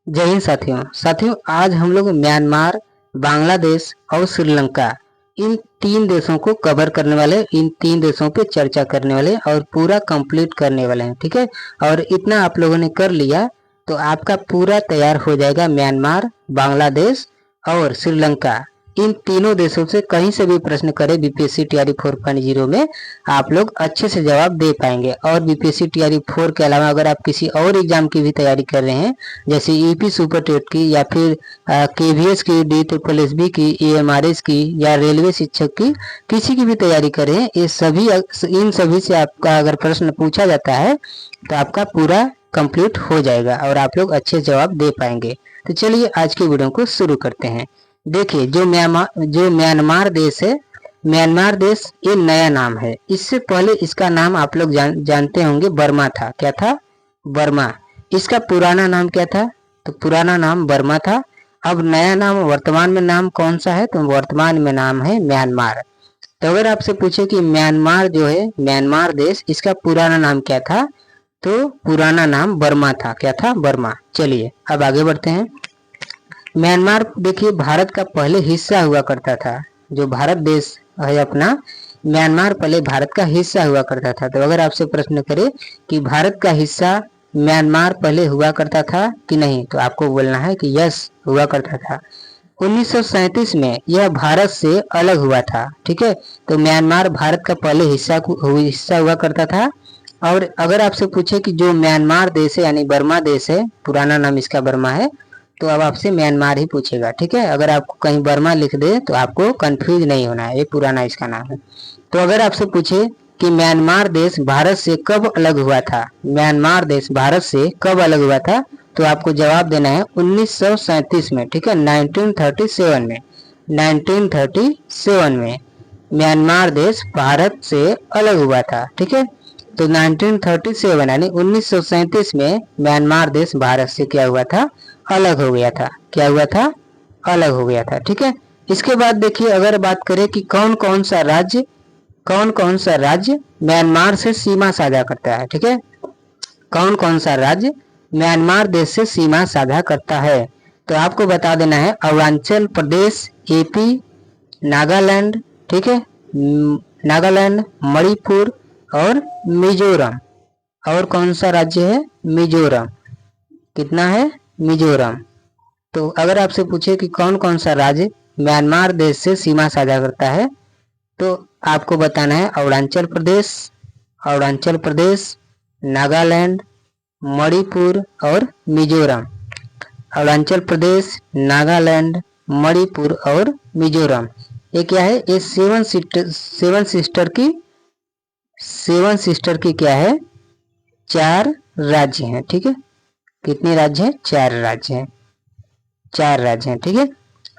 जय हिंद साथियों आज हम लोग म्यांमार, बांग्लादेश और श्रीलंका इन तीन देशों को कवर करने वाले, इन तीन देशों पे चर्चा करने वाले और पूरा कंप्लीट करने वाले हैं। ठीक है, और इतना आप लोगों ने कर लिया तो आपका पूरा तैयार हो जाएगा। म्यांमार, बांग्लादेश और श्रीलंका इन तीनों देशों से कहीं से भी प्रश्न करे बीपीएससी टीआरई 4.0 में आप लोग अच्छे से जवाब दे पाएंगे। और बीपीएससी टीआरई 4 के अलावा अगर आप किसी और एग्जाम की भी तैयारी कर रहे हैं, जैसे ईपी सुपर टेट की या फिर केवीएस की, DSSB की, EMRS की या रेलवे शिक्षक की, किसी की भी तैयारी करें, ये सभी इन सभी से आपका अगर प्रश्न पूछा जाता है तो आपका पूरा कंप्लीट हो जाएगा और आप लोग अच्छे जवाब दे पाएंगे। तो चलिए आज की वीडियो को शुरू करते हैं। देखिए जो म्यांमार देश है, म्यांमार देश ये नया नाम है। इससे पहले इसका नाम आप लोग जानते होंगे, बर्मा था। क्या था? बर्मा। इसका पुराना नाम क्या था? तो पुराना नाम बर्मा था। अब नया नाम, वर्तमान में नाम कौन सा है? तो वर्तमान में नाम है म्यांमार। तो अगर आपसे पूछे कि म्यांमार जो है, म्यांमार देश, इसका पुराना नाम क्या था? तो पुराना नाम बर्मा था। क्या था? बर्मा। चलिए अब आगे बढ़ते हैं। म्यांमार देखिए भारत का पहले हिस्सा हुआ करता था। जो भारत देश है अपना, म्यांमार पहले भारत का हिस्सा हुआ करता था। तो अगर आपसे प्रश्न करे कि भारत का हिस्सा म्यांमार पहले हुआ करता था कि नहीं, तो आपको बोलना है कि यस, हुआ करता था। 1937 में यह भारत से अलग हुआ था। ठीक है, तो म्यांमार भारत का पहले हिस्सा हुआ करता था। और अगर आपसे पूछे कि जो म्यांमार देश है यानी बर्मा देश है, पुराना नाम इसका बर्मा है, तो अब आपसे म्यांमार ही पूछेगा। ठीक है, अगर आपको कहीं बर्मा लिख दे तो आपको कंफ्यूज नहीं होना है, ये पुराना इसका नाम है। तो अगर आपसे पूछे कि म्यांमार देश भारत से कब अलग हुआ था, म्यांमार देश भारत से कब अलग हुआ था, तो आपको जवाब देना है 1937 में। ठीक है, 1937 में, 1937 में म्यांमार देश भारत से अलग हुआ था। ठीक है, तो 1937 यानी 1937 में म्यांमार देश भारत से क्या हुआ था? अलग हो गया था। क्या हुआ था? अलग हो गया था। ठीक है, इसके बाद देखिए अगर बात करें कि कौन कौन सा राज्य म्यांमार से सीमा साझा करता है। ठीक है, कौन कौन सा राज्य म्यांमार देश से सीमा साझा करता है, तो आपको बता देना है अरुणाचल प्रदेश, AP, नागालैंड। ठीक है, नागालैंड, मणिपुर और मिजोरम। और कौन सा राज्य है? मिजोरम। कितना है? मिजोरम। तो अगर आपसे पूछे कि कौन कौन सा राज्य म्यांमार देश से सीमा साझा करता है, तो आपको बताना है अरुणाचल प्रदेश, नागालैंड, मणिपुर और मिजोरम। अरुणाचल प्रदेश, नागालैंड, मणिपुर और मिजोरम। ये क्या है? ये सेवन सिस्टर की क्या है? 4 राज्य हैं। ठीक है, कितने राज्य हैं? 4 राज्य हैं, 4 राज्य हैं। ठीक है,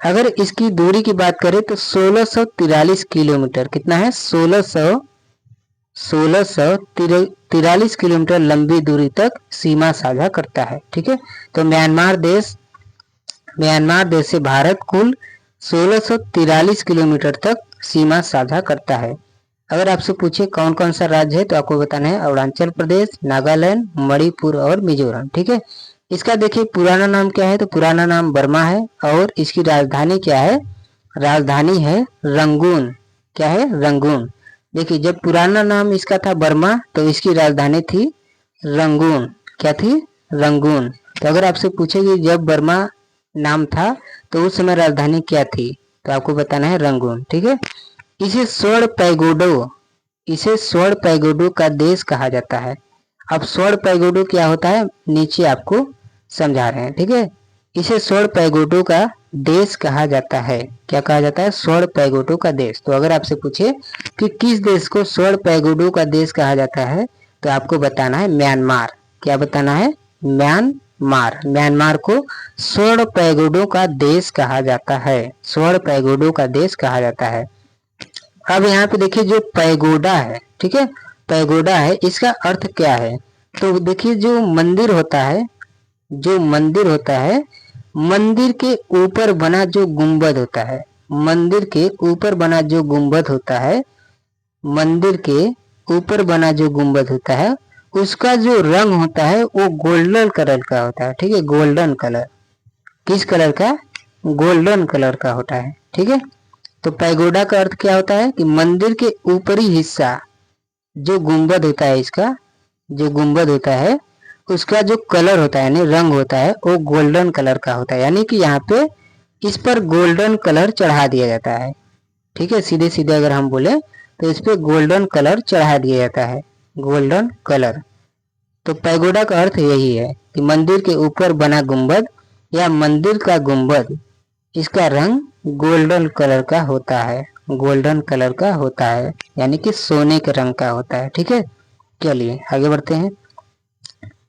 अगर इसकी दूरी की बात करें तो 1643 किलोमीटर, कितना है? 1643 किलोमीटर लंबी दूरी तक सीमा साझा करता है। ठीक है, तो म्यांमार देश से भारत कुल 1643 किलोमीटर तक सीमा साझा करता है। अगर आपसे पूछे कौन कौन सा राज्य है, तो आपको बताना है अरुणाचल प्रदेश, नागालैंड, मणिपुर और मिजोरम। ठीक है, इसका देखिए पुराना नाम क्या है, तो पुराना नाम बर्मा है। और इसकी राजधानी क्या है? राजधानी है रंगून। क्या है? रंगून। देखिए जब पुराना नाम इसका था बर्मा, तो इसकी राजधानी थी रंगून। क्या थी? रंगून। तो अगर आपसे पूछे कि जब बर्मा नाम था तो उस समय राजधानी क्या थी, तो आपको बताना है रंगून। ठीक है, इसे स्वर्ण पैगोडो का देश कहा जाता है। अब स्वर्ण पैगोडो क्या होता है, नीचे आपको समझा रहे हैं। ठीक है, इसे स्वर्ण पैगोडो का देश कहा जाता है। क्या कहा जाता है? स्वर्ण पैगोडो का देश। तो अगर आपसे पूछे कि किस देश को स्वर्ण पैगोडो का देश कहा जाता है, तो आपको बताना है म्यांमार। क्या बताना है? म्यांमार। म्यांमार को स्वर्ण पैगोडो का देश कहा जाता है। स्वर्ण पैगोडो का देश कहा जाता है। अब यहाँ पे देखिए जो पैगोडा है, ठीक है, पैगोडा है, इसका अर्थ क्या है? तो देखिए जो मंदिर होता है, मंदिर के ऊपर बना जो गुंबद होता है, मंदिर के ऊपर बना जो गुंबद होता है, मंदिर के ऊपर बना जो गुंबद होता है, उसका जो रंग होता है वो गोल्डन कलर का होता है। ठीक है, गोल्डन कलर। किस कलर का? गोल्डन कलर का होता है। ठीक है, तो पैगोडा का अर्थ क्या होता है कि मंदिर के ऊपरी हिस्सा जो गुंबद होता है, इसका जो गुंबद होता है उसका जो कलर होता है यानी रंग होता है वो गोल्डन कलर का होता है, यानी कि यहाँ पे इस पर गोल्डन कलर चढ़ा दिया जाता है। ठीक है, सीधे सीधे अगर हम बोले तो इस पे गोल्डन कलर चढ़ा दिया जाता है, गोल्डन कलर। तो पैगोडा का अर्थ यही है कि मंदिर के ऊपर बना गुंबद या मंदिर का गुंबद, इसका रंग गोल्डन कलर का होता है, गोल्डन कलर का होता है, यानी कि सोने के रंग का होता है। ठीक है, चलिए आगे बढ़ते हैं।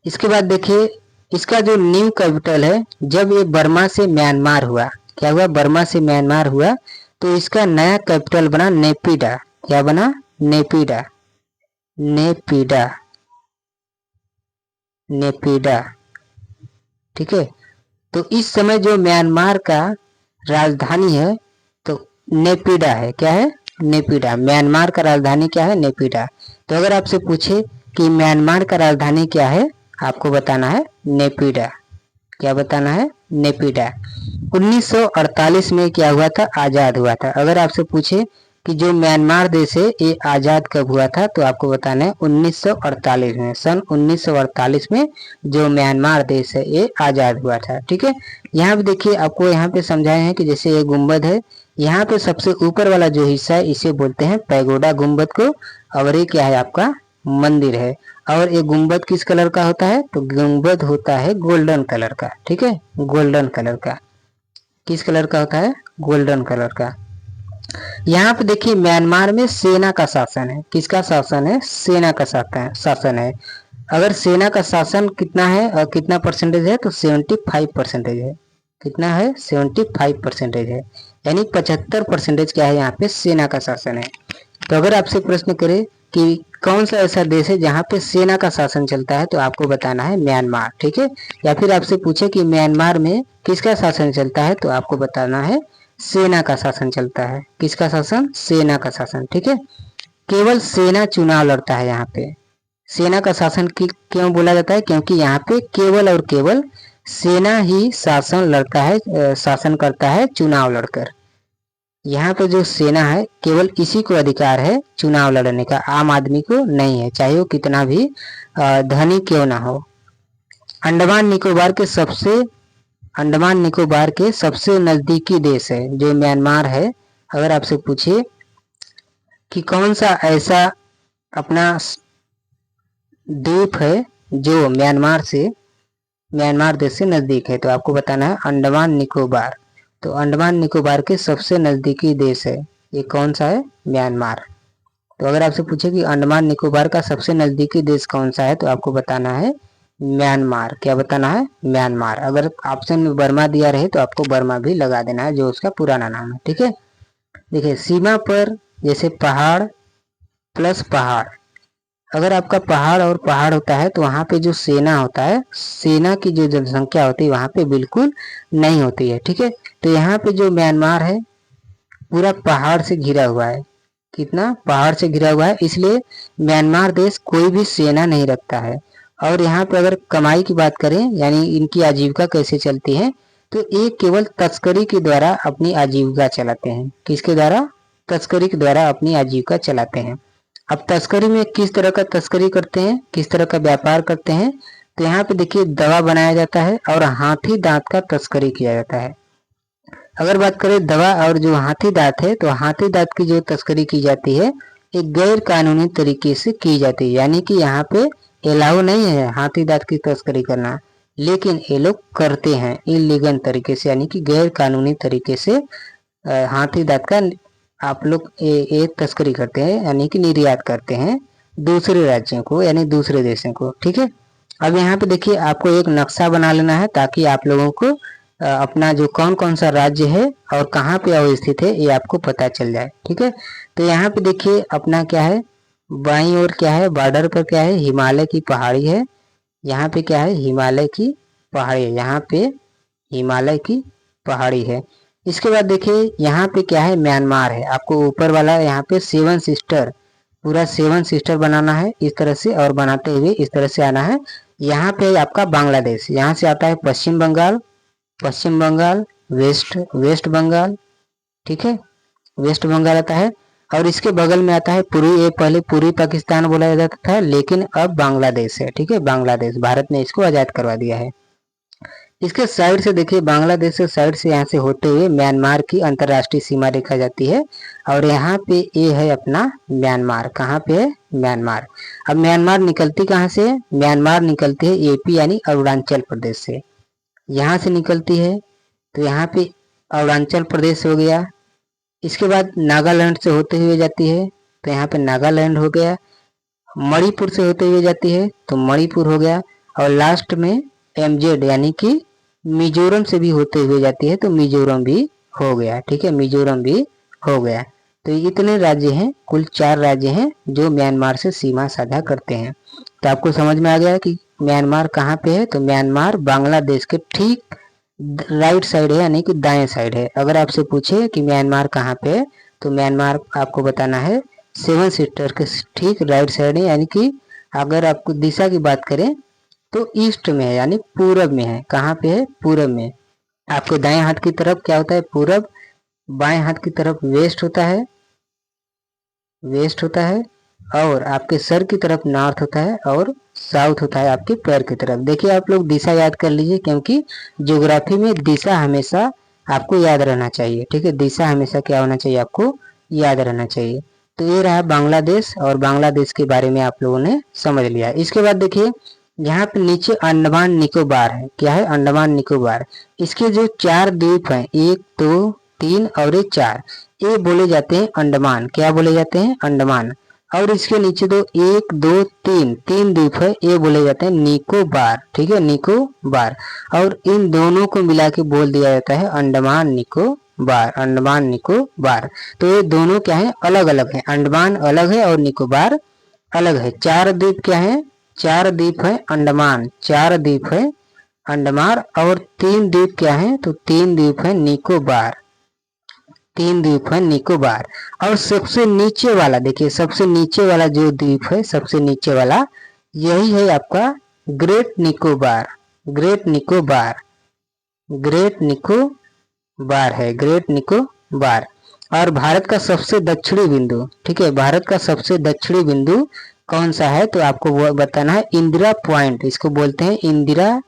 इसके बाद देखिए इसका जो न्यू कैपिटल है, जब ये बर्मा से म्यांमार हुआ, क्या हुआ? बर्मा से म्यांमार हुआ तो इसका नया कैपिटल बना नेपिडा। क्या बना? नेपिडा, नेपिडा, नेपिडा। ठीक है, तो इस समय जो म्यांमार का राजधानी है तो नेपिडा है। क्या है? नेपिडा। म्यांमार का राजधानी क्या है? नेपिडा। तो अगर आपसे पूछे कि म्यांमार का राजधानी क्या है, आपको बताना है नेपिडा। क्या बताना है? नेपिडा। 1948 में क्या हुआ था? आजाद हुआ था। अगर आपसे पूछे कि जो म्यांमार देश है ये आजाद कब हुआ था, तो आपको बताना है 1948 में। सन 1948 में जो म्यांमार देश है ये आजाद हुआ था। ठीक है, यहाँ पे देखिए आपको यहाँ पे समझाए हैं कि जैसे ये गुंबद है, यहाँ पे सबसे ऊपर वाला जो हिस्सा है इसे बोलते हैं पैगोडा गुंबद को, और ये क्या है? आपका मंदिर है। और ये गुंबद किस कलर का होता है? तो गुंबद होता है गोल्डन कलर का। ठीक है, गोल्डन कलर का। किस कलर का होता है? गोल्डन कलर का। यहाँ पे देखिए म्यांमार में सेना का शासन है। किसका शासन है? सेना का शासन है। अगर सेना का शासन कितना है और कितना परसेंटेज है? तो 75% है। कितना है? 75% है, यानी 75% क्या है? यहाँ पे सेना का शासन है। तो अगर आपसे प्रश्न करे कि कौन सा ऐसा देश है जहाँ पे सेना का शासन चलता है, तो आपको बताना है म्यांमार। ठीक है, या फिर आपसे पूछे कि म्यांमार में किसका शासन चलता है, तो आपको बताना है सेना का शासन चलता है। किसका शासन? सेना का शासन। ठीक है, केवल सेना चुनाव लड़ता है यहाँ पे। सेना का शासन क्यों बोला जाता है? क्योंकि यहाँ पे केवल और केवल सेना ही शासन लड़ता है, शासन करता है चुनाव लड़कर। यहाँ पे जो सेना है केवल इसी को अधिकार है चुनाव लड़ने का, आम आदमी को नहीं है, चाहे वो कितना भी धनी क्यों ना हो। अंडमान निकोबार के सबसे नजदीकी देश है जो म्यांमार है। अगर आपसे पूछे कि कौन सा ऐसा अपना द्वीप है जो म्यांमार देश से नजदीक है, तो आपको बताना है अंडमान निकोबार। तो अंडमान निकोबार के सबसे नजदीकी देश है ये कौन सा है? म्यांमार। तो अगर आपसे पूछे कि अंडमान निकोबार का सबसे नजदीकी देश कौन सा है, तो आपको बताना है म्यांमार। क्या बताना है? म्यांमार। अगर ऑप्शन में बर्मा दिया रहे तो आपको बर्मा भी लगा देना है जो उसका पुराना नाम है। ठीक है, देखिए सीमा पर जैसे पहाड़ प्लस पहाड़, अगर आपका पहाड़ और पहाड़ होता है तो वहाँ पे जो सेना होता है, सेना की जो जनसंख्या होती है वहाँ पे बिल्कुल नहीं होती है। ठीक है, तो यहाँ पे जो म्यांमार है पूरा पहाड़ से घिरा हुआ है। कितना? पहाड़ से घिरा हुआ है, इसलिए म्यांमार देश कोई भी सेना नहीं रखता है। और यहाँ पे अगर कमाई की बात करें यानी इनकी आजीविका कैसे चलती है, तो ये केवल तस्करी के द्वारा अपनी आजीविका चलाते हैं। किसके द्वारा? तस्करी के द्वारा अपनी आजीविका चलाते हैं। अब तस्करी में किस तरह का तस्करी करते हैं, किस तरह का व्यापार करते हैं, तो यहाँ पे देखिए दवा बनाया जाता है और हाथी दांत का तस्करी किया जाता है। अगर बात करें दवा और जो हाथी दांत है, तो हाथी दांत की जो तस्करी की जाती है एक गैर कानूनी तरीके से की जाती है, यानी कि यहाँ पे अलाउ नहीं है हाथी दांत की तस्करी करना, लेकिन ये लोग करते हैं इलीगल तरीके से, यानी कि गैर कानूनी तरीके से हाथी दांत का आप लोग ये तस्करी करते हैं, यानी कि निर्यात करते हैं दूसरे राज्यों को यानी दूसरे देशों को। ठीक है, अब यहाँ पे देखिए आपको एक नक्शा बना लेना है ताकि आप लोगों को अपना जो कौन कौन सा राज्य है और कहाँ पे अवस्थित है ये आपको पता चल जाए। ठीक है, तो यहाँ पे देखिए अपना क्या है, बाईं ओर क्या है, बॉर्डर पर क्या है, हिमालय की पहाड़ी है। यहाँ पे क्या है? हिमालय की पहाड़ी है। यहाँ पे हिमालय की पहाड़ी है। इसके बाद देखिए यहाँ पे क्या है? म्यांमार है। आपको ऊपर वाला यहाँ पे 7 सिस्टर, पूरा 7 सिस्टर बनाना है इस तरह से, और बनाते हुए इस तरह से आना है। यहाँ पे आपका बांग्लादेश, यहाँ से आता है पश्चिम बंगाल, पश्चिम बंगाल, वेस्ट बंगाल, ठीक है, वेस्ट बंगाल आता है। और इसके बगल में आता है पूर्वी, ये पहले पूर्वी पाकिस्तान बोला जाता था, लेकिन अब बांग्लादेश है, ठीक है, बांग्लादेश, भारत ने इसको आजाद करवा दिया है। इसके साइड से देखिए, बांग्लादेश के साइड से यहाँ से होते हुए म्यांमार की अंतरराष्ट्रीय सीमा देखा जाती है। और यहाँ पे ये है अपना म्यांमार, कहाँ पे है, म्यांमार। अब म्यांमार निकलती कहाँ से है, म्यांमार निकलती है एपी यानी अरुणाचल प्रदेश से, यहाँ से निकलती है। तो यहाँ पे अरुणाचल प्रदेश हो गया। इसके बाद नागालैंड से होते हुए जाती है, तो यहाँ पे नागालैंड हो गया। मणिपुर से होते हुए जाती है तो मणिपुर हो गया। और लास्ट में एमजेड यानी कि मिजोरम से भी होते हुए जाती है तो मिजोरम भी हो गया, ठीक है, मिजोरम भी हो गया। तो इतने राज्य हैं, कुल 4 राज्य हैं जो म्यांमार से सीमा साझा करते हैं। तो आपको समझ में आ गया कि म्यांमार कहाँ पे है, तो म्यांमार बांग्लादेश के ठीक राइट साइड है, यानी कि दाएं साइड है। अगर आपसे पूछे कि म्यांमार कहाँ पे है, तो म्यांमार आपको बताना है 7 सिस्टर के ठीक राइट साइड है, यानी कि अगर आपको दिशा की बात करें तो ईस्ट में है, यानी पूरब में है। कहाँ पे है, पूरब में। आपके दाएं हाथ की तरफ क्या होता है, पूरब, बाएं हाथ की तरफ वेस्ट होता है, वेस्ट होता है। और आपके सर की तरफ नॉर्थ होता है और साउथ होता है आपके पैर की तरफ। देखिए आप लोग दिशा याद कर लीजिए, क्योंकि ज्योग्राफी में दिशा हमेशा आपको याद रहना चाहिए, ठीक है, दिशा हमेशा क्या होना चाहिए, आपको याद रहना चाहिए। तो ये रहा बांग्लादेश, और बांग्लादेश के बारे में आप लोगों ने समझ लिया। इसके बाद देखिए यहाँ पे नीचे अंडमान निकोबार है, क्या है, अंडमान निकोबार। इसके जो 4 द्वीप हैं, 1 2 3 और ये 4, ये बोले जाते हैं अंडमान। क्या बोले जाते हैं, अंडमान। और इसके नीचे दो 1 2 3 3 द्वीप है, ये बोले जाते हैं निकोबार, ठीक है, निकोबार। और इन दोनों को मिला के बोल दिया जाता है अंडमान निकोबार, अंडमान निकोबार। तो ये दोनों क्या है, अलग अलग है, अंडमान अलग है और निकोबार अलग है। 4 द्वीप क्या है, 4 द्वीप है अंडमान, 4 द्वीप है अंडमान। और 3 द्वीप क्या है, तो 3 द्वीप है निकोबार, 3 द्वीप है निकोबार। और सबसे नीचे वाला देखिए, सबसे नीचे वाला जो द्वीप है, सबसे नीचे वाला, यही है आपका great Nicobar, great Nicobar, great Nicobar है, ग्रेट निकोबार। और भारत का सबसे दक्षिणी बिंदु, ठीक है, भारत का सबसे दक्षिणी बिंदु कौन सा है, तो आपको वो बताना है इंदिरा पॉइंट, इसको बोलते हैं इंदिरा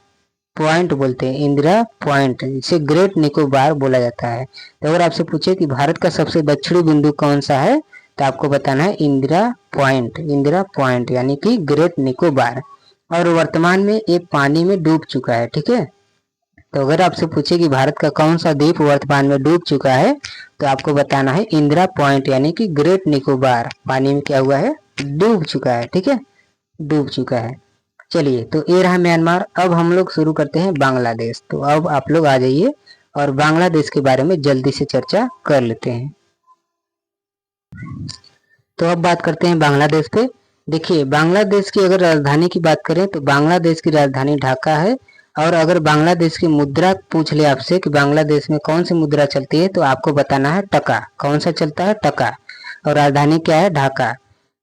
पॉइंट, बोलते हैं इंदिरा पॉइंट, इसे ग्रेट निकोबार बोला जाता है। तो अगर आपसे पूछे कि भारत का सबसे दक्षिणी बिंदु कौन सा है, तो आपको बताना है इंदिरा पॉइंट, इंदिरा पॉइंट यानी कि ग्रेट निकोबार। और वर्तमान में ये पानी में डूब चुका है, ठीक है। तो अगर आपसे पूछे कि भारत का कौन सा द्वीप वर्तमान में डूब चुका है, तो आपको बताना है इंदिरा पॉइंट यानी कि ग्रेट निकोबार पानी में क्या हुआ है, डूब चुका है, ठीक है, डूब चुका है। चलिए, तो ये रहा म्यांमार। अब हम लोग शुरू करते हैं बांग्लादेश। तो अब आप लोग आ जाइए और बांग्लादेश के बारे में जल्दी से चर्चा कर लेते हैं। तो अब बात करते हैं बांग्लादेश पे। देखिए बांग्लादेश की अगर राजधानी की बात करें तो बांग्लादेश की राजधानी ढाका है। और अगर बांग्लादेश की मुद्रा पूछ ले आपसे कि बांग्लादेश में कौन सी मुद्रा चलती है, तो आपको बताना है टका। कौन सा चलता है, टका। और राजधानी क्या है, ढाका।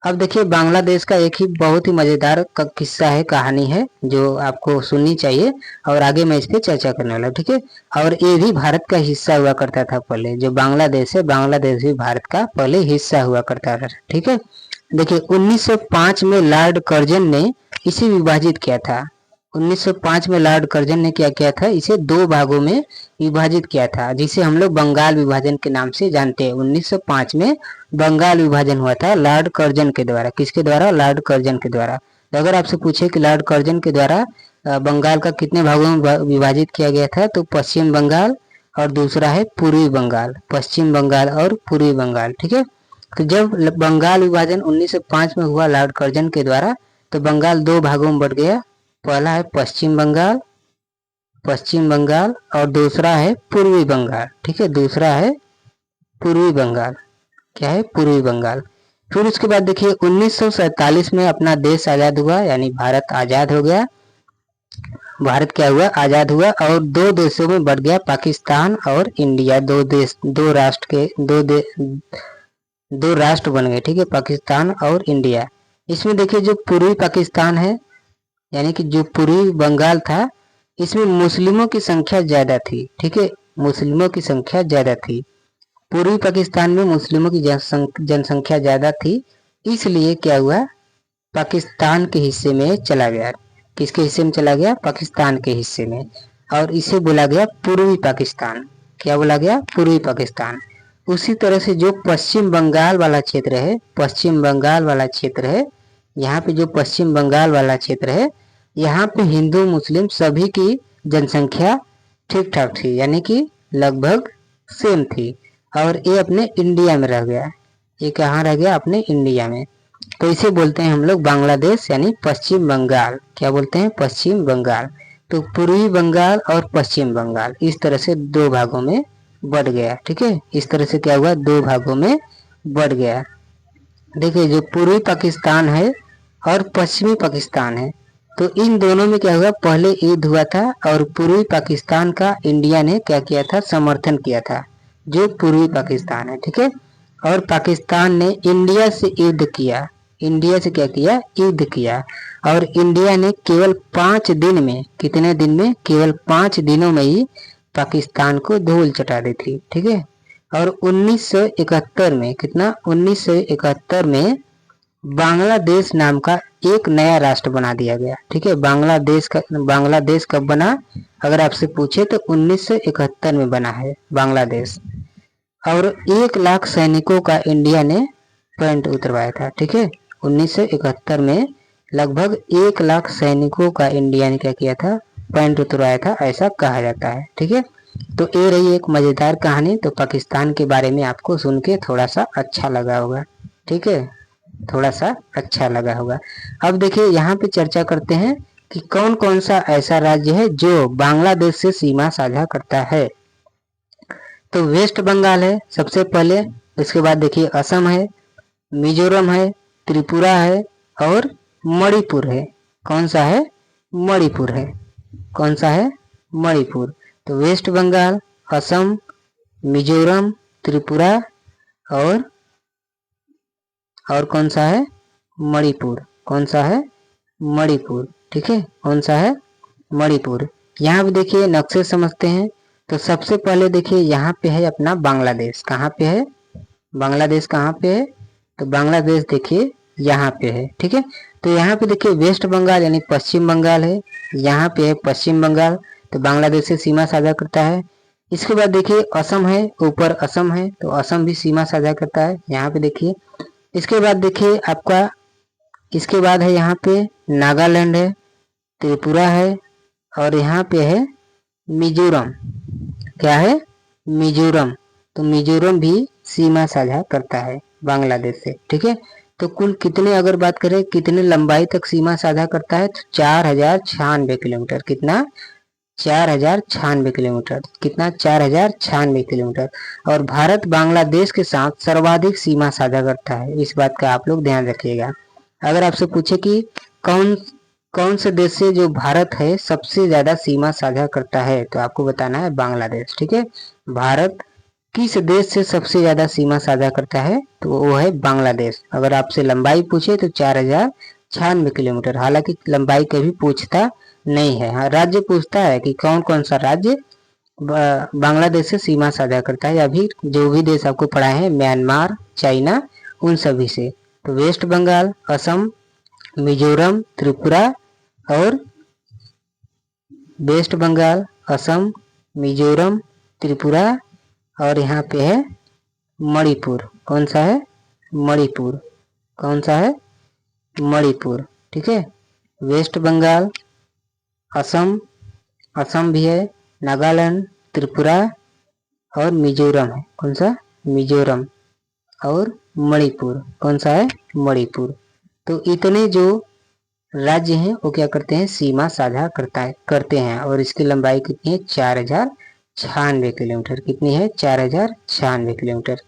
अब देखिए बांग्लादेश का एक ही बहुत ही मजेदार किस्सा है, कहानी है, जो आपको सुननी चाहिए। और आगे मैं इस पे चर्चा करने वाला हूँ, ठीक है। और ये भी भारत का हिस्सा हुआ करता था पहले, जो बांग्लादेश है, बांग्लादेश भी भारत का पहले हिस्सा हुआ करता था, ठीक है। देखिए 1905 में लॉर्ड कर्जन ने इसे विभाजित किया था। 1905 में लॉर्ड कर्जन ने क्या किया था, इसे 2 भागों में विभाजित किया था, जिसे हम लोग बंगाल विभाजन के नाम से जानते हैं। 1905 में बंगाल विभाजन हुआ था लॉर्ड कर्जन के द्वारा। किसके द्वारा, लॉर्ड कर्जन के द्वारा। तो अगर आपसे पूछे कि लॉर्ड कर्जन के द्वारा बंगाल का कितने भागों में विभाजित किया गया था, तो पश्चिम बंगाल और दूसरा है पूर्वी बंगाल, पश्चिम बंगाल और पूर्वी बंगाल, ठीक है। तो जब बंगाल विभाजन 1905 में हुआ लॉर्ड कर्जन के द्वारा, तो बंगाल 2 भागों में बढ़ गया। पहला है पश्चिम बंगाल, पश्चिम बंगाल, और दूसरा है पूर्वी बंगाल, ठीक है, दूसरा है पूर्वी बंगाल। क्या है, पूर्वी बंगाल। फिर उसके बाद देखिए 1947 में अपना देश आजाद हुआ, यानी भारत आजाद हो गया। भारत क्या हुआ, आजाद हुआ। और 2 देशों में बढ़ गया, पाकिस्तान और इंडिया। 2 देश, 2 राष्ट्र के 2 राष्ट्र बन गए, ठीक है, पाकिस्तान और इंडिया। इसमें देखिए जो पूर्वी पाकिस्तान है, यानी कि जो पूर्वी बंगाल था, इसमें मुस्लिमों की संख्या ज्यादा थी, ठीक है, मुस्लिमों की संख्या ज्यादा थी। पूर्वी पाकिस्तान में मुस्लिमों की जनसंख्या ज्यादा थी, इसलिए क्या हुआ, पाकिस्तान के हिस्से में चला गया। किसके हिस्से में चला गया? पाकिस्तान के हिस्से में। और इसे बोला गया पूर्वी पाकिस्तान। क्या बोला गया? पूर्वी पाकिस्तान। उसी तरह से जो पश्चिम बंगाल वाला क्षेत्र है, पश्चिम बंगाल वाला क्षेत्र है, यहाँ पे जो पश्चिम बंगाल वाला क्षेत्र है, यहाँ पे हिंदू मुस्लिम सभी की जनसंख्या ठीक ठाक थी, यानी कि लगभग सेम थी। और ये अपने इंडिया में रह गया। ये कहाँ रह गया? अपने इंडिया में। तो इसे बोलते हैं हम लोग बांग्लादेश, यानी पश्चिम बंगाल। क्या बोलते हैं? पश्चिम बंगाल। तो पूर्वी बंगाल और पश्चिम बंगाल इस तरह से दो भागों में बढ़ गया, ठीक है। इस तरह से क्या हुआ? दो भागों में बढ़ गया। देखिए, जो पूर्वी पाकिस्तान है और पश्चिमी पाकिस्तान है, तो इन दोनों में क्या हुआ? पहले युद्ध हुआ था और पूर्वी पाकिस्तान का इंडिया ने क्या किया था? समर्थन किया था, जो पूर्वी पाकिस्तान है, ठीक है। और पाकिस्तान ने इंडिया से युद्ध किया। इंडिया से क्या किया? युद्ध किया। और इंडिया ने केवल 5 दिन में, कितने दिन में? केवल 5 दिनों में ही पाकिस्तान को धूल चटा दी थी, ठीक है। और 1971 में, कितना? 1971 में बांग्लादेश नाम का एक नया राष्ट्र बना दिया गया, ठीक है। बांग्लादेश कब बना? अगर आपसे पूछे तो 1971 में बना है बांग्लादेश। और 1 लाख सैनिकों का इंडिया ने पॉइंट उतरवाया था, ठीक है। 1971 में लगभग 1 लाख सैनिकों का इंडिया ने क्या किया था? पॉइंट उतरवाया था, ऐसा कहा जाता है, ठीक है। तो ये रही एक मजेदार कहानी। तो पाकिस्तान के बारे में आपको सुन के थोड़ा सा अच्छा लगा होगा, ठीक है, थोड़ा सा अच्छा लगा होगा। अब देखिए, यहाँ पे चर्चा करते हैं कि कौन कौन सा ऐसा राज्य है जो बांग्लादेश से सीमा साझा करता है। तो वेस्ट बंगाल है सबसे पहले, इसके बाद देखिए असम है, मिजोरम है, त्रिपुरा है और मणिपुर है। कौन सा है? मणिपुर है। कौन सा है? मणिपुर। तो वेस्ट बंगाल, असम, मिजोरम, त्रिपुरा और कौन सा है? मणिपुर। कौन सा है? मणिपुर, ठीक है। कौन सा है? मणिपुर। यहाँ पे देखिए नक्शे समझते हैं। तो सबसे पहले देखिए यहाँ पे है अपना बांग्लादेश। कहाँ पे है? बांग्लादेश कहाँ पे है? तो बांग्लादेश देखिए यहाँ पे है, ठीक है। तो यहाँ पे देखिए वेस्ट बंगाल यानी पश्चिम बंगाल है, यहाँ पे है पश्चिम बंगाल, तो बांग्लादेश से सीमा साझा करता है। इसके बाद देखिए असम है, ऊपर असम है, तो असम भी सीमा साझा करता है, यहाँ पे देखिए। इसके बाद देखिए आपका, इसके बाद है यहाँ पे नागालैंड है, त्रिपुरा है और यहाँ पे है मिजोरम। क्या है? मिजोरम। तो मिजोरम भी सीमा साझा करता है बांग्लादेश से, ठीक है। तो कुल कितने, अगर बात करें कितने लंबाई तक सीमा साझा करता है, तो 4096 किलोमीटर। कितना? 4096 किलोमीटर। कितना? 4096 किलोमीटर। और भारत बांग्लादेश के साथ सर्वाधिक सीमा साझा करता है, इस बात का आप लोग ध्यान रखिएगा। अगर आपसे पूछे कि कौन कौन से देश से जो भारत है सबसे ज्यादा सीमा साझा करता है, तो आपको बताना है बांग्लादेश, ठीक है। भारत किस देश से सबसे ज्यादा सीमा साझा करता है, तो वो है बांग्लादेश। अगर आपसे लंबाई पूछे तो 4096 किलोमीटर। हालांकि लंबाई कभी पूछता नहीं है, हाँ राज्य पूछता है कि कौन कौन सा राज्य बांग्लादेश से सीमा साझा करता है। अभी जो भी देश आपको पढ़ाए हैं, म्यांमार, चाइना, उन सभी से। तो वेस्ट बंगाल, असम, मिजोरम, त्रिपुरा और वेस्ट बंगाल, असम, मिजोरम, त्रिपुरा और यहाँ पे है मणिपुर। कौन सा है? मणिपुर। कौन सा है? मणिपुर, ठीक है। वेस्ट बंगाल, असम, असम भी है, नागालैंड, त्रिपुरा और मिजोरम है। कौन सा? मिजोरम। और मणिपुर। कौन सा है? मणिपुर। तो इतने जो राज्य हैं वो क्या करते हैं? सीमा साझा करते हैं। और इसकी लंबाई कितनी है? 4096 किलोमीटर। कितनी है? 4096 किलोमीटर।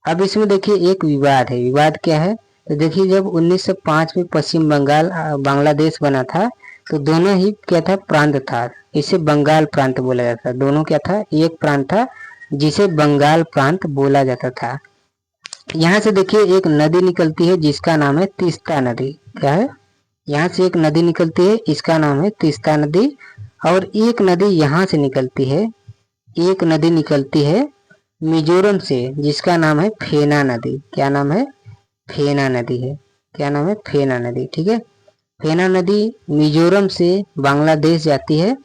अब इसमें देखिए एक विवाद है। विवाद क्या है? तो देखिए जब 1905 में पश्चिम बंगाल बांग्लादेश बना था, तो दोनों ही क्या था? प्रांत था। इसे बंगाल प्रांत बोला जाता था। दोनों क्या था? एक प्रांत था जिसे बंगाल प्रांत बोला जाता था। यहाँ से देखिए एक नदी निकलती है जिसका नाम है तीस्ता नदी। क्या है? यहाँ से एक नदी निकलती है, इसका नाम है तीस्ता नदी। और एक नदी यहाँ से निकलती है, एक नदी निकलती है मिजोरम से, जिसका नाम है फेना नदी। क्या नाम है? फेना नदी है। क्या नाम है? फेना नदी। ठीक है, फेना नदी मिजोरम से बांग्लादेश जाती है।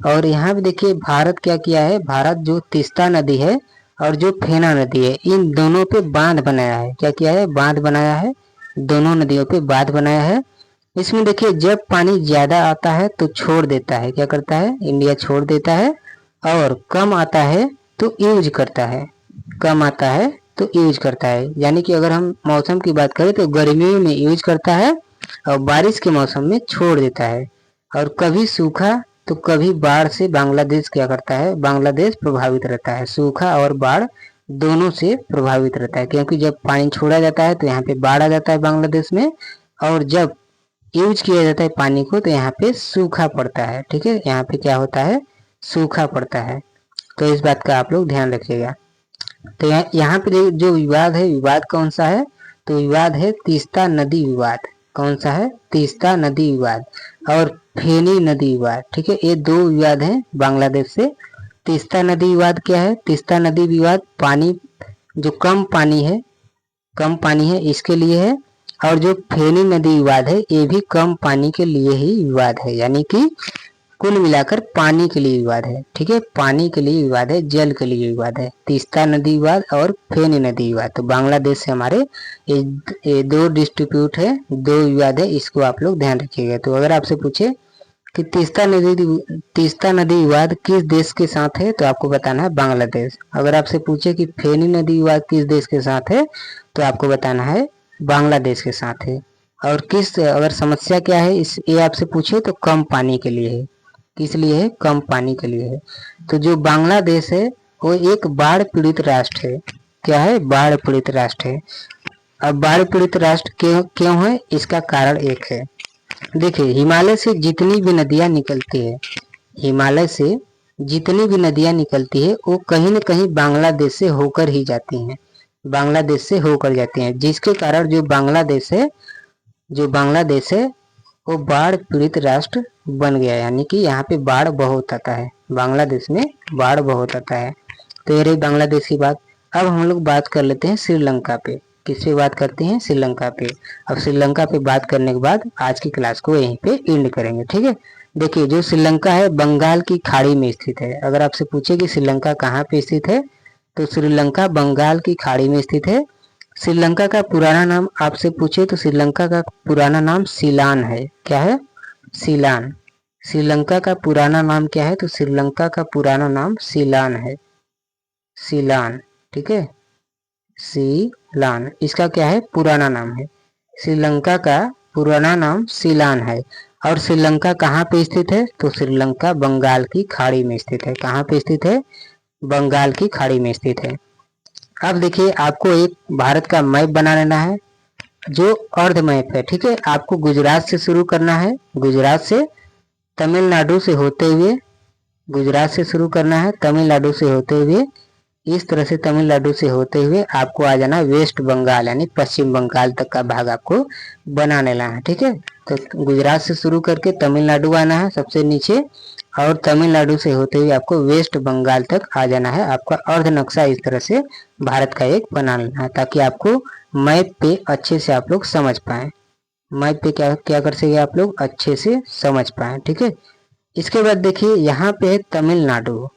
और यहाँ पे देखिए भारत क्या किया है, भारत जो तीस्ता नदी है और जो फेना नदी है, इन दोनों पे बांध बनाया है। क्या किया है? बांध बनाया है, दोनों नदियों पे बांध बनाया है। इसमें देखिए जब पानी ज्यादा आता है तो छोड़ देता है। क्या करता है? इंडिया छोड़ देता है। और कम आता है तो यूज करता है, कम आता है तो यूज करता है। यानी कि अगर हम मौसम की बात करें तो गर्मियों में यूज करता है और बारिश के मौसम में छोड़ देता है। और कभी सूखा तो कभी बाढ़ से बांग्लादेश क्या करता है, बांग्लादेश प्रभावित रहता है। सूखा और बाढ़ दोनों से प्रभावित रहता है, क्योंकि जब पानी छोड़ा जाता है तो यहाँ पे बाढ़ आ जाता है बांग्लादेश में, और जब यूज किया जाता है पानी को तो यहाँ पे सूखा पड़ता है। ठीक है, यहाँ पे क्या होता है? सूखा पड़ता है। तो इस बात का आप लोग ध्यान रखिएगा। तो यहाँ पे जो विवाद है, विवाद कौन सा है? तो विवाद है तीस्ता नदी विवाद। कौन सा है? तीस्ता नदी विवाद और फेनी नदी विवाद। ठीक है, ये दो विवाद हैं बांग्लादेश से। तीस्ता नदी विवाद क्या है? तीस्ता नदी विवाद पानी, जो कम पानी है, कम पानी है इसके लिए है। और जो फेनी नदी विवाद है ये भी कम पानी के लिए ही विवाद है। यानी कि कुल मिलाकर पानी के लिए विवाद है। ठीक है, पानी के लिए विवाद है, जल के लिए विवाद है। तीस्ता नदी विवाद और फेनी नदी विवाद। तो बांग्लादेश से हमारे ये दो डिस्ट्रीब्यूट है, दो विवाद है, इसको आप लोग ध्यान रखिएगा। तो अगर आपसे पूछे कि तीस्ता नदी विवाद किस देश के साथ है, तो आपको बताना है बांग्लादेश। अगर आपसे पूछे कि फेनी नदी विवाद किस देश के साथ है, तो आपको बताना है बांग्लादेश के साथ है। और किस, अगर समस्या क्या है इस, ये आपसे पूछे तो कम पानी के लिए है। किस लिए है? कम पानी के लिए है। तो जो बांग्लादेश है वो एक बाढ़ पीड़ित राष्ट्र है। क्या है? बाढ़ पीड़ित राष्ट्र है। अब बाढ़ पीड़ित राष्ट्र क्यों है? इसका कारण एक है, देखिए हिमालय से जितनी भी नदियां निकलती है, हिमालय से जितनी भी नदियां निकलती है वो कहीं न कहीं बांग्लादेश से होकर ही जाती हैं, बांग्लादेश से होकर जाती हैं, जिसके कारण जो बांग्लादेश है, जो बांग्लादेश है वो बाढ़ पीड़ित राष्ट्र बन गया। यानी कि यहाँ पे बाढ़ बहुत आता है, बांग्लादेश में बाढ़ बहुत आता है। तो ये रही बांग्लादेश की बात। अब हम लोग बात कर लेते हैं श्रीलंका पे। किस पे बात करते हैं? श्रीलंका पे। अब श्रीलंका पे बात करने के बाद आज की क्लास को यहीं पे एंड करेंगे। ठीक है, देखिए जो श्रीलंका है बंगाल की खाड़ी में स्थित है। अगर आपसे पूछे कि श्रीलंका कहाँ पे स्थित है, तो श्रीलंका बंगाल की खाड़ी में स्थित है। श्रीलंका का पुराना नाम आपसे पूछे तो श्रीलंका का पुराना नाम सीलान है। क्या है? सीलान। श्रीलंका का पुराना नाम क्या है? तो श्रीलंका का पुराना नाम सीलान है, सीलान। ठीक है, सीलान इसका क्या है? पुराना नाम है। श्रीलंका का पुराना नाम सीलान है। और श्रीलंका कहाँ पे स्थित है? तो श्रीलंका बंगाल की खाड़ी में स्थित है। कहाँ पे स्थित है? बंगाल की खाड़ी में स्थित है। अब देखिए आपको एक भारत का मैप बना लेना है, जो अर्ध मैप है। ठीक है, आपको गुजरात से शुरू करना है, गुजरात से तमिलनाडु से होते हुए, गुजरात से शुरू करना है, तमिलनाडु से होते हुए, इस तरह से तमिलनाडु से होते हुए आपको आ जाना वेस्ट बंगाल यानी पश्चिम बंगाल तक का भाग आपको बना लेना है। ठीक है, तो गुजरात से शुरू करके तमिलनाडु आना है सबसे नीचे, और तमिलनाडु से होते हुए आपको वेस्ट बंगाल तक आ जाना है। आपका अर्ध नक्शा इस तरह से भारत का एक बना लेना है, ताकि आपको मैप पे अच्छे से आप लोग समझ पाए। मैप पे क्या क्या कर सके आप लोग अच्छे से समझ पाए। ठीक है, इसके बाद देखिए यहाँ पे है तमिलनाडु।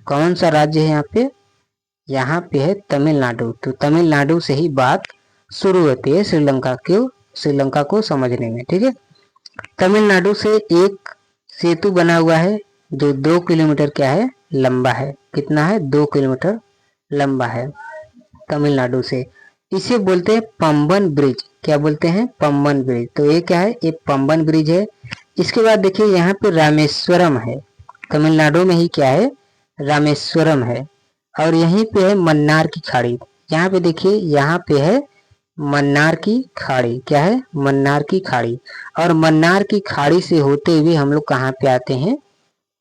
कौन सा राज्य है यहाँ पे? यहाँ पे है तमिलनाडु। तो तमिलनाडु से ही बात शुरू होती है श्रीलंका को समझने में। ठीक है, तमिलनाडु से एक सेतु बना हुआ है जो 2 किलोमीटर क्या है? लंबा है। कितना है? 2 किलोमीटर लंबा है तमिलनाडु से। इसे बोलते हैं पंबन ब्रिज। क्या बोलते हैं? पंबन ब्रिज। तो ये क्या है? ये पंबन ब्रिज है। इसके बाद देखिए यहाँ पे रामेश्वरम है, तमिलनाडु में ही क्या है? रामेश्वरम है। और यहीं पे है मन्नार की खाड़ी। यहाँ पे देखिए यहाँ पे है मन्नार की खाड़ी। क्या है? मन्नार की खाड़ी। और मन्नार की खाड़ी से होते हुए हम लोग कहाँ पे आते हैं?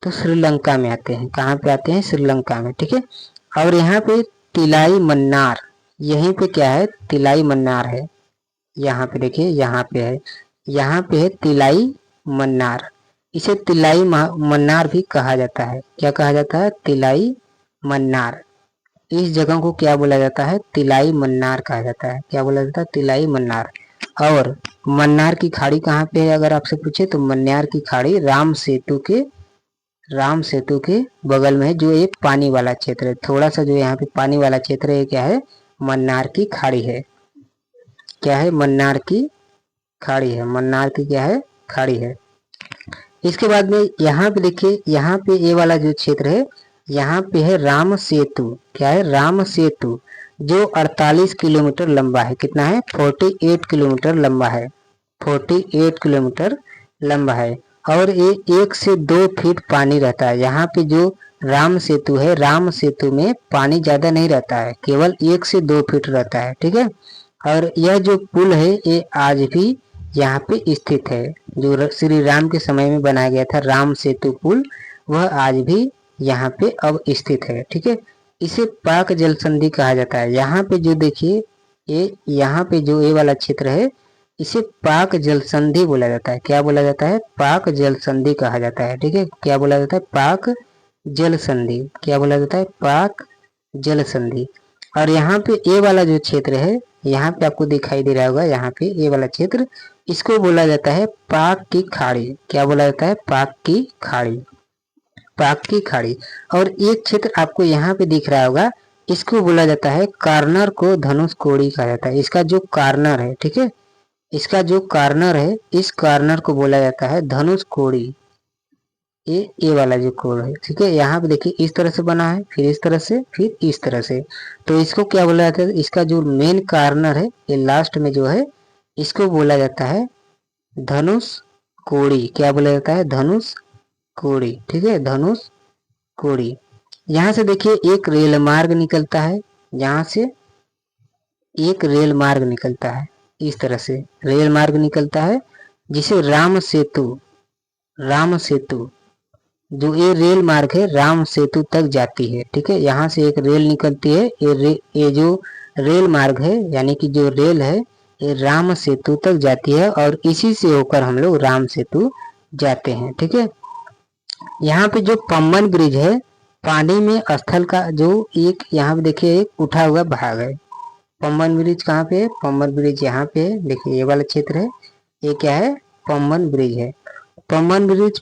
तो श्रीलंका में आते हैं। कहाँ पे आते हैं? श्रीलंका में। ठीक है, और यहाँ पे तिलाई मन्नार, यहीं पे क्या है? तिलाई मन्नार है। यहाँ पे देखिए यहाँ पे है, यहाँ पे है तिलाई मन्नार। इसे तिलाई मन्नार भी कहा जाता है। क्या कहा जाता है? तिलाई मन्नार। इस जगह को क्या बोला जाता है? तिलाई मन्नार कहा जाता है। क्या बोला जाता है? तिलाई मन्नार। और मन्नार की खाड़ी कहाँ पे है अगर आपसे पूछे तो मन्नार की खाड़ी राम सेतु के बगल में है, जो एक पानी वाला क्षेत्र है। थोड़ा सा जो यहाँ पे पानी वाला क्षेत्र है क्या है? मन्नार की खाड़ी है। क्या है? मन्नार की खाड़ी है। मन्नार की क्या है? खाड़ी है। इसके बाद में यहाँ पे देखिए, यहाँ पे ये वाला जो क्षेत्र है, यहाँ पे है राम सेतु। क्या है? राम सेतु, जो 48 किलोमीटर लंबा है। कितना है? 48 किलोमीटर लंबा है। 48 किलोमीटर लंबा है। और ये 1 से 2 फीट पानी रहता है। यहाँ पे जो राम सेतु है, राम सेतु में पानी ज्यादा नहीं रहता है, केवल 1 से 2 फीट रहता है। ठीक है। और यह जो पुल है ये आज भी यहाँ पे स्थित है। जो श्री राम के समय में बनाया गया था राम सेतु पुल, वह आज भी यहाँ पे अब स्थित है। ठीक है। इसे पाक जल संधि कहा जाता है। यहाँ पे जो देखिए, ये यहाँ पे जो ये वाला क्षेत्र है, इसे पाक जल संधि बोला जाता है। क्या बोला जाता है? पाक जल संधि कहा जाता है। ठीक है। क्या बोला जाता है? पाक जल संधि। क्या बोला जाता है? पाक जल संधि। और यहाँ पे ये वाला जो क्षेत्र है, यहाँ पे आपको दिखाई दे रहा होगा, यहाँ पे ये वाला क्षेत्र, इसको बोला जाता है पाक की खाड़ी। क्या बोला जाता है? पाक की खाड़ी। पाक की खाड़ी। और एक क्षेत्र आपको यहाँ पे दिख रहा होगा, इसको बोला जाता है कार्नर को धनुष कोड़ी कहा जाता है। इसका जो कार्नर है, ठीक है, इसका जो कार्नर है, इस कार्नर को बोला जाता है धनुष कोड़ी। ये वाला जो कोण है, ठीक है, यहाँ पे देखिए इस तरह से बना है, फिर इस तरह से, फिर इस तरह से। तो इसको क्या बोला जाता है? इसका जो मेन कार्नर है, ये लास्ट में जो है, इसको बोला जाता है धनुष कोड़ी। क्या बोला जाता है? धनुष कोड़ी। ठीक है, धनुष कोड़ी। यहाँ से देखिए एक रेल मार्ग निकलता है, यहाँ से एक रेल मार्ग निकलता है, इस तरह से रेल मार्ग निकलता है, जिसे राम सेतु जो ये रेल मार्ग है राम सेतु तक जाती है। ठीक है, यहाँ से एक रेल निकलती है, ये जो रेल मार्ग है, यानी कि जो रेल है, ये राम सेतु तक जाती है और इसी से होकर हम लोग राम सेतु जाते हैं। ठीक है, यहाँ पे जो पम्बन ब्रिज है, पानी में स्थल का जो एक, यहाँ पे देखिए एक उठा हुआ भाग है। पम्बन ब्रिज कहाँ पे है? पम्बन ब्रिज यहाँ पे है। देखिए ये वाला क्षेत्र है, ये क्या है? पम्बन ब्रिज है। पम्बन ब्रिज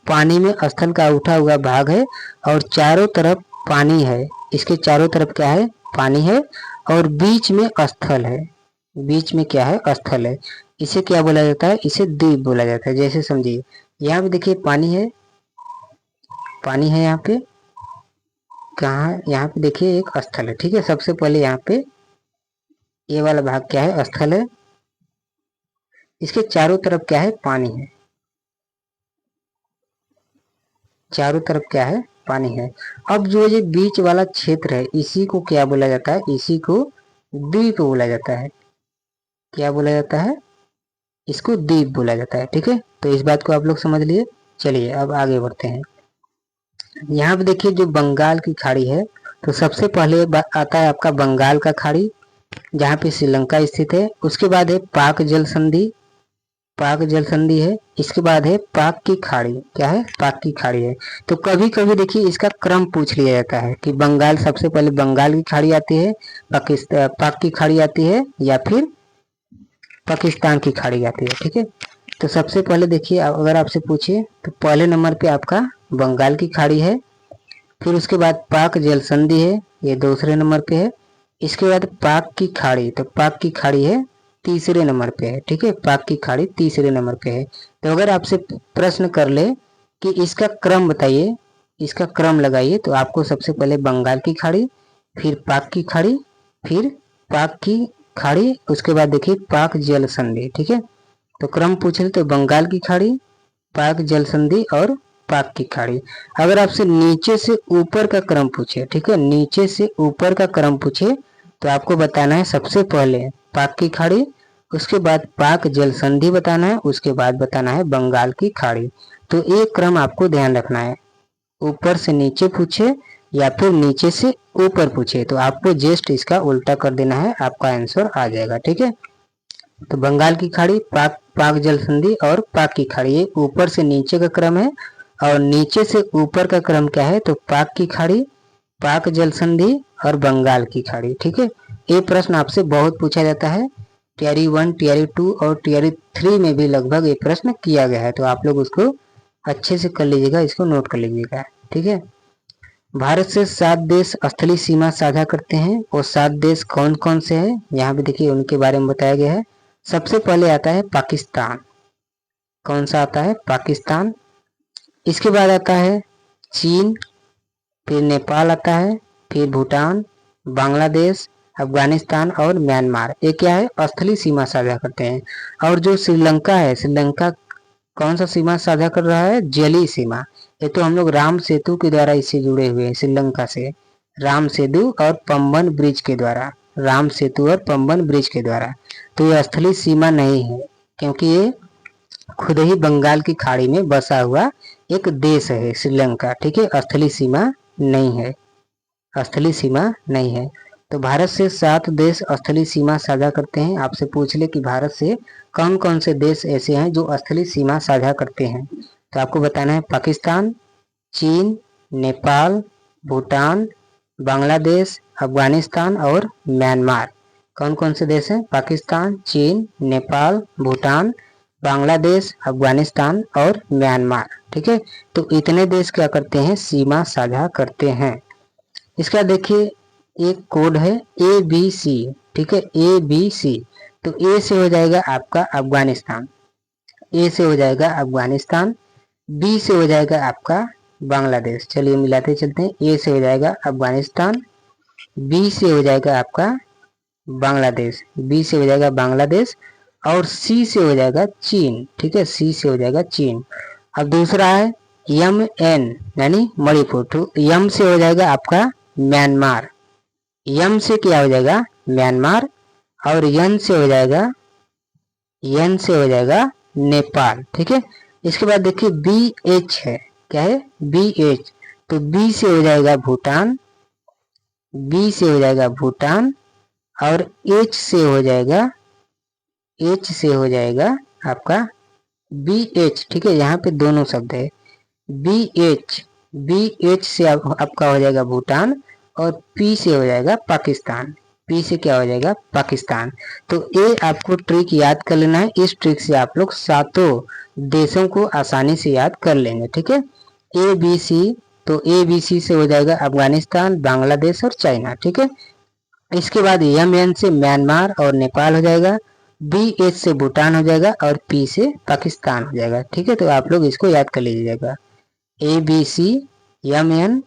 पानी में स्थल का उठा हुआ भाग है और चारों तरफ पानी है। इसके चारों तरफ क्या है? पानी है और बीच में स्थल है। बीच में क्या है? स्थल है। इसे क्या बोला जाता है? इसे द्वीप बोला जाता है। जैसे समझिए, यहाँ पे देखिए पानी है, पानी है यहाँ पे, कहाँ? यहाँ पे देखिए एक स्थल है। ठीक है, सबसे पहले यहाँ पे ये वाला भाग क्या है? स्थल है। इसके चारों तरफ क्या है? पानी है। चारों तरफ क्या है? पानी है। अब जो ये बीच वाला क्षेत्र है, इसी को क्या बोला जाता है? इसी को द्वीप बोला जाता है। क्या बोला जाता है? इसको द्वीप बोला जाता है। ठीक है, तो इस बात को आप लोग समझ लिए। चलिए अब आगे बढ़ते हैं। यहाँ पे देखिए जो बंगाल की खाड़ी है, तो सबसे पहले आता है आपका बंगाल का खाड़ी, जहाँ पे श्रीलंका स्थित है। उसके बाद है पाक जल संधि, पाक जल संधि है। इसके बाद है पाक की खाड़ी। क्या है? पाक की खाड़ी है। तो कभी कभी देखिए इसका क्रम पूछ लिया जाता है कि बंगाल, सबसे पहले बंगाल की खाड़ी आती है, पाकिस्तान पाक की खाड़ी आती है, या फिर पाकिस्तान की खाड़ी आती है। ठीक है, तो सबसे पहले देखिए, अगर आपसे पूछे तो पहले नंबर पे आपका बंगाल की खाड़ी है, फिर उसके बाद पाक जल संधि है, ये दूसरे नंबर पे है। इसके बाद पाक की खाड़ी, तो पाक की खाड़ी है तीसरे नंबर पे है। ठीक है, पाक की खाड़ी तीसरे नंबर पे है। तो अगर आपसे प्रश्न कर ले कि इसका क्रम बताइए, इसका क्रम लगाइए, तो आपको सबसे पहले बंगाल की खाड़ी, फिर पाक की खाड़ी, फिर पाक की खाड़ी, उसके बाद देखिए पाक जल संधि। ठीक है, तो क्रम पूछ ले तो बंगाल की खाड़ी, पाक जल संधि और पाक की खाड़ी। अगर आपसे नीचे से ऊपर का क्रम पूछे, ठीक है, नीचे से ऊपर का क्रम पूछे, तो आपको बताना है सबसे पहले पाक की खाड़ी, उसके बाद पाक जल संधि बताना है, उसके बाद बताना है बंगाल की खाड़ी। तो एक क्रम आपको ध्यान रखना है, ऊपर से नीचे पूछे या फिर नीचे से ऊपर पूछे, तो आपको जस्ट इसका उल्टा कर देना है, आपका आंसर आ जाएगा। ठीक है, तो बंगाल की खाड़ी, पाक जल संधि और पाक की खाड़ी, ये ऊपर से नीचे का क्रम है और नीचे से ऊपर का क्रम क्या है, तो पाक की खाड़ी, पाक जल संधि और बंगाल की खाड़ी। ठीक है, ये प्रश्न आपसे बहुत पूछा जाता है, टीआरई 1, टीआरई 2 और टीआरई 3 में भी लगभग ये प्रश्न किया गया है, तो आप लोग उसको अच्छे से कर लीजिएगा, इसको नोट कर लीजिएगा। ठीक है, भारत से 7 देश स्थलीय सीमा साझा करते हैं, और 7 देश कौन कौन से हैं, यहाँ पे देखिए उनके बारे में बताया गया है। सबसे पहले आता है पाकिस्तान, कौन सा आता है, पाकिस्तान। इसके बाद आता है चीन, फिर नेपाल आता है, फिर भूटान, बांग्लादेश, अफगानिस्तान और म्यांमार, ये क्या है, स्थलीय सीमा साझा करते हैं। और जो श्रीलंका है, श्रीलंका कौन सा सीमा साझा कर रहा है, जलीय सीमा। ये तो हम लोग राम सेतु के द्वारा इससे जुड़े हुए हैं, श्रीलंका से राम सेतु और पंबन ब्रिज के द्वारा, राम सेतु और पंबन ब्रिज के द्वारा। तो ये स्थलीय सीमा नहीं है, क्योंकि ये खुद ही बंगाल की खाड़ी में बसा हुआ एक देश है श्रीलंका। ठीक है, स्थलीय सीमा नहीं है, स्थलीय सीमा नहीं है। तो भारत से 7 देश स्थलीय सीमा साझा करते हैं। आपसे पूछ ले कि भारत से कौन कौन से देश ऐसे हैं जो स्थलीय सीमा साझा करते हैं, तो आपको बताना है पाकिस्तान, चीन, नेपाल, भूटान, बांग्लादेश, अफगानिस्तान और म्यांमार। कौन कौन से देश हैं, पाकिस्तान, चीन, नेपाल, भूटान, बांग्लादेश, अफगानिस्तान और म्यांमार। ठीक है, तो इतने देश क्या करते हैं, सीमा साझा करते हैं। इसका देखिए एक कोड है ABC। ठीक है, ABC, तो ए से हो जाएगा आपका अफगानिस्तान, ए से हो जाएगा अफगानिस्तान, बी से हो जाएगा आपका बांग्लादेश। चलिए मिलाते चलते हैं, ए से हो जाएगा अफगानिस्तान, बी से हो जाएगा आपका बांग्लादेश, बी से हो जाएगा बांग्लादेश, और सी से हो जाएगा चीन। ठीक है, सी से हो जाएगा चीन। अब दूसरा है MN यानी मणिपुर, तो यम से हो जाएगा आपका म्यांमार, यम से क्या हो जाएगा, म्यांमार, और यन से हो जाएगा, यन से हो जाएगा नेपाल। ठीक है, इसके बाद देखिए BH है, क्या है, BH, तो बी से हो जाएगा भूटान, बी से हो जाएगा भूटान, और H से हो जाएगा, H से हो जाएगा आपका BH। ठीक है, यहाँ पे दोनों शब्द है, BH से आपका हो जाएगा भूटान, और P से हो जाएगा पाकिस्तान, P से क्या हो जाएगा, पाकिस्तान। तो ये आपको ट्रिक याद कर लेना है, इस ट्रिक से आप लोग 7 देशों को आसानी से याद कर लेंगे। ठीक है, ABC, तो ABC से हो जाएगा अफगानिस्तान, बांग्लादेश और चाइना। ठीक है, इसके बाद MN से म्यांमार और नेपाल हो जाएगा, BH से भूटान हो जाएगा, और P से पाकिस्तान हो जाएगा। ठीक है, तो आप लोग इसको याद कर लीजिएगा, ABC, MN,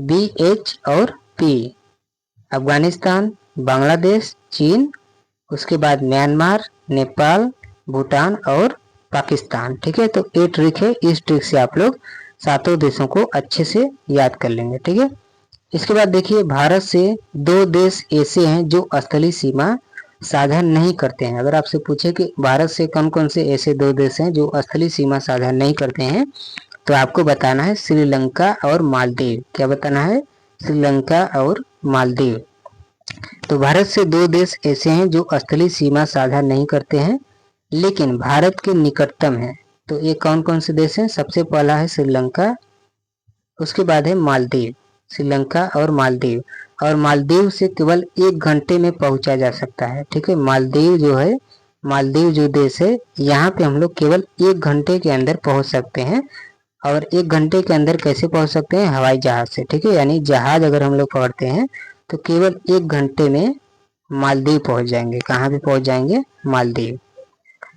BH और P, अफगानिस्तान, बांग्लादेश, चीन, उसके बाद म्यांमार, नेपाल, भूटान और पाकिस्तान। ठीक है, तो ये ट्रिक है, इस ट्रिक से आप लोग 7 देशों को अच्छे से याद कर लेंगे। ठीक है, इसके बाद देखिए भारत से 2 देश ऐसे हैं जो स्थलीय सीमा साझा नहीं करते हैं। अगर आपसे पूछे कि भारत से कौन कौन से ऐसे 2 देश हैं जो स्थलीय सीमा साझा नहीं करते हैं, तो आपको बताना है श्रीलंका और मालदीव। क्या बताना है, श्रीलंका और मालदीव। तो भारत से 2 देश ऐसे हैं जो स्थलीय सीमा साझा नहीं करते हैं लेकिन भारत के निकटतम है। तो ये कौन कौन से देश हैं, सबसे पहला है श्रीलंका, उसके बाद है मालदीव, श्रीलंका और मालदीव। और मालदीव से केवल 1 घंटे में पहुंचा जा सकता है। ठीक है, मालदीव जो है, मालदीव जो देश है, यहाँ पे हम लोग केवल 1 घंटे के अंदर पहुंच सकते हैं। और 1 घंटे के अंदर कैसे पहुंच सकते हैं, हवाई जहाज से। ठीक है, यानी जहाज अगर हम लोग पकड़ते हैं तो केवल 1 घंटे में मालदीव पहुंच जाएंगे। कहाँ पे पहुंच जाएंगे, मालदीव।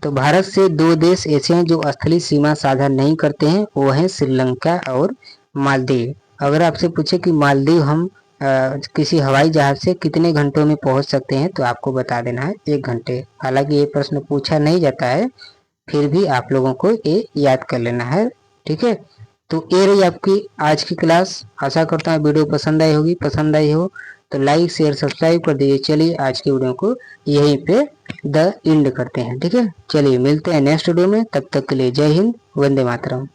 तो भारत से 2 देश ऐसे हैं जो स्थलीय सीमा साझा नहीं करते हैं, वो हैं श्रीलंका और मालदीव। अगर आपसे पूछे कि मालदीव हम किसी हवाई जहाज से कितने घंटों में पहुंच सकते हैं, तो आपको बता देना है 1 घंटे। हालांकि ये प्रश्न पूछा नहीं जाता है, फिर भी आप लोगों को ये याद कर लेना है। ठीक है, तो ये रही आपकी आज की क्लास। आशा करता हूँ वीडियो पसंद आई होगी, पसंद आई हो तो लाइक शेयर सब्सक्राइब कर दीजिए। चलिए आज की वीडियो को यहीं पे द एंड करते हैं। ठीक है, चलिए मिलते हैं नेक्स्ट वीडियो में, तब तक के लिए जय हिंद, वंदे मातरम।